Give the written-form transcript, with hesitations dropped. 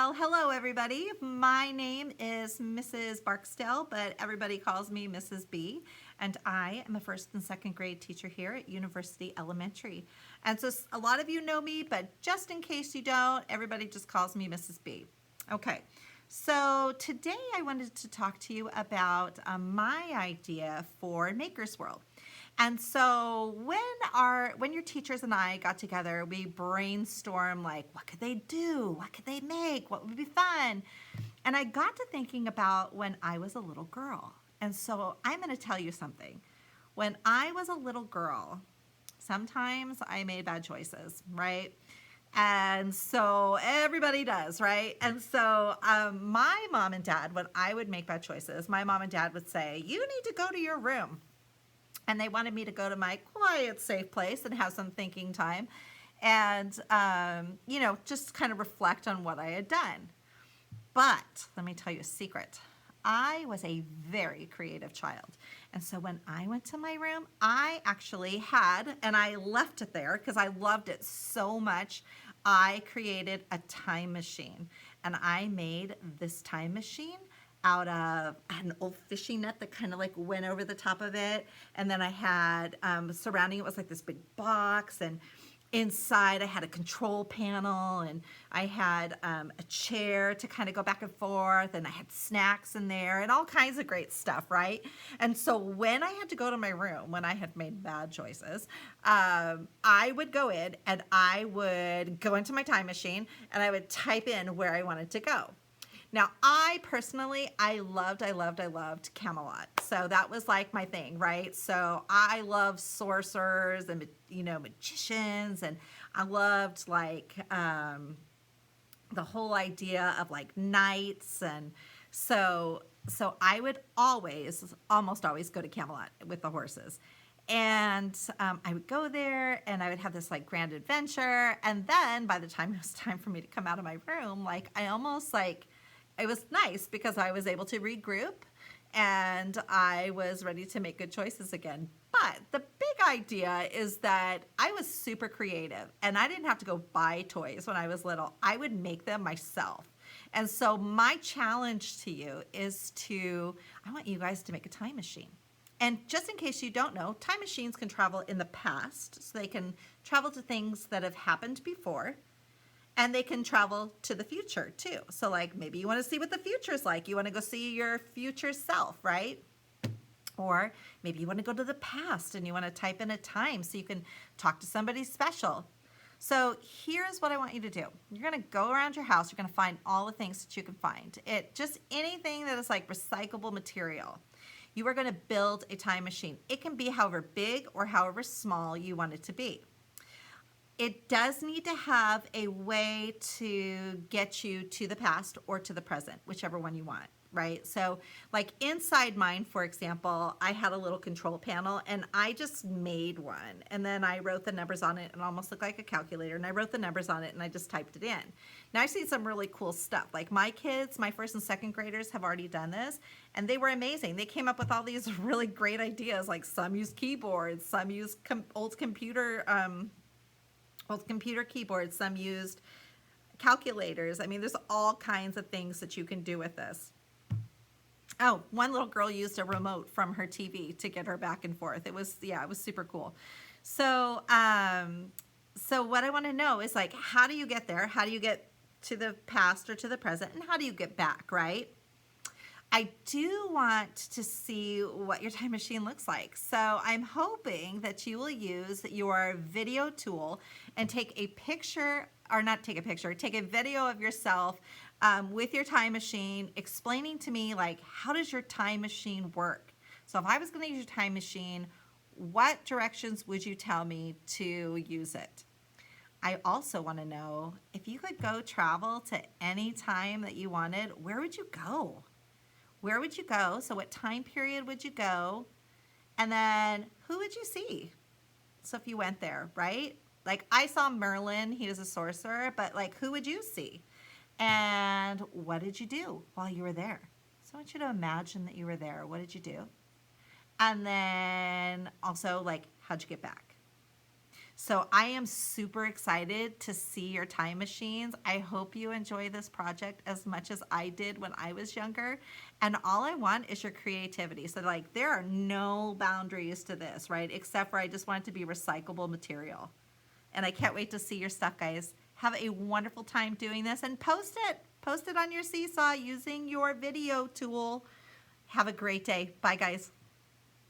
Well, hello everybody. My name is Mrs. Barksdale, but everybody calls me Mrs. B, and I am a first and second grade teacher here at University Elementary. And so a lot of you know me, but just in case you don't, everybody just calls me Mrs. B. Okay, so today I wanted to talk to you about my idea for Maker's World. And so when your teachers and I got together, we brainstormed like, what could they do? What could they make? What would be fun? And I got to thinking about when I was a little girl. And so I'm going to tell you something. When I was a little girl, sometimes I made bad choices, right? And so everybody does, right? And so my mom and dad, when I would make bad choices, my mom and dad would say, you need to go to your room. And they wanted me to go to my quiet, safe place and have some thinking time and, just kind of reflect on what I had done. But let me tell you a secret. I was a very creative child. And so when I went to my room, I actually had, and I left it there because I loved it so much, I created a time machine. And I made this time machine out of an old fishing net that kind of like went over the top of it. And then I had surrounding it was like this big box, and inside I had a control panel, and I had a chair to kind of go back and forth, and I had snacks in there and all kinds of great stuff, right? And so when I had to go to my room, when I had made bad choices, I would go in and I would go into my time machine and I would type in where I wanted to go. Now, I personally, I loved Camelot. So that was like my thing, right? So I love sorcerers and, magicians. And I loved like the whole idea of like knights. And so I would almost always go to Camelot with the horses. And I would go there and I would have this like grand adventure. And then by the time it was time for me to come out of my room, like I almost like, it was nice because I was able to regroup and I was ready to make good choices again. But the big idea is that I was super creative and I didn't have to go buy toys when I was little. I would make them myself. And so my challenge to you is I want you guys to make a time machine. And just in case you don't know, time machines can travel in the past, so they can travel to things that have happened before. And they can travel to the future too. So like maybe you want to see what the future is like. You want to go see your future self, right? Or maybe you want to go to the past and you want to type in a time so you can talk to somebody special. So here's what I want you to do. You're going to go around your house. You're going to find all the things that you can find. Just anything that is like recyclable material. You are going to build a time machine. It can be however big or however small you want it to be. It does need to have a way to get you to the past or to the present, whichever one you want, right? So like inside mine, for example, I had a little control panel and I just made one. And then I wrote the numbers on it and almost looked like a calculator. And I wrote the numbers on it and I just typed it in. Now I've seen some really cool stuff. Like my kids, my first and second graders have already done this and they were amazing. They came up with all these really great ideas. Like some use keyboards, some use old computer keyboards, some used calculators. I mean, there's all kinds of things that you can do with this. Oh, one little girl used a remote from her TV to get her back and forth. It was super cool. So what I want to know is like, how do you get there? How do you get to the past or to the present? And how do you get back, right? I do want to see what your time machine looks like. So I'm hoping that you will use your video tool and take a video of yourself with your time machine, explaining to me like, how does your time machine work? So if I was going to use your time machine, what directions would you tell me to use it? I also want to know, if you could go travel to any time that you wanted, where would you go? Where would you go? So what time period would you go? And then who would you see? So if you went there, right? Like I saw Merlin, he was a sorcerer, but like who would you see? And what did you do while you were there? So I want you to imagine that you were there. What did you do? And then also like, how'd you get back? So I am super excited to see your time machines. I hope you enjoy this project as much as I did when I was younger. And all I want is your creativity. So like there are no boundaries to this, right? Except for I just want it to be recyclable material. And I can't wait to see your stuff, guys. Have a wonderful time doing this and post it. Post it on your Seesaw using your video tool. Have a great day. Bye, guys.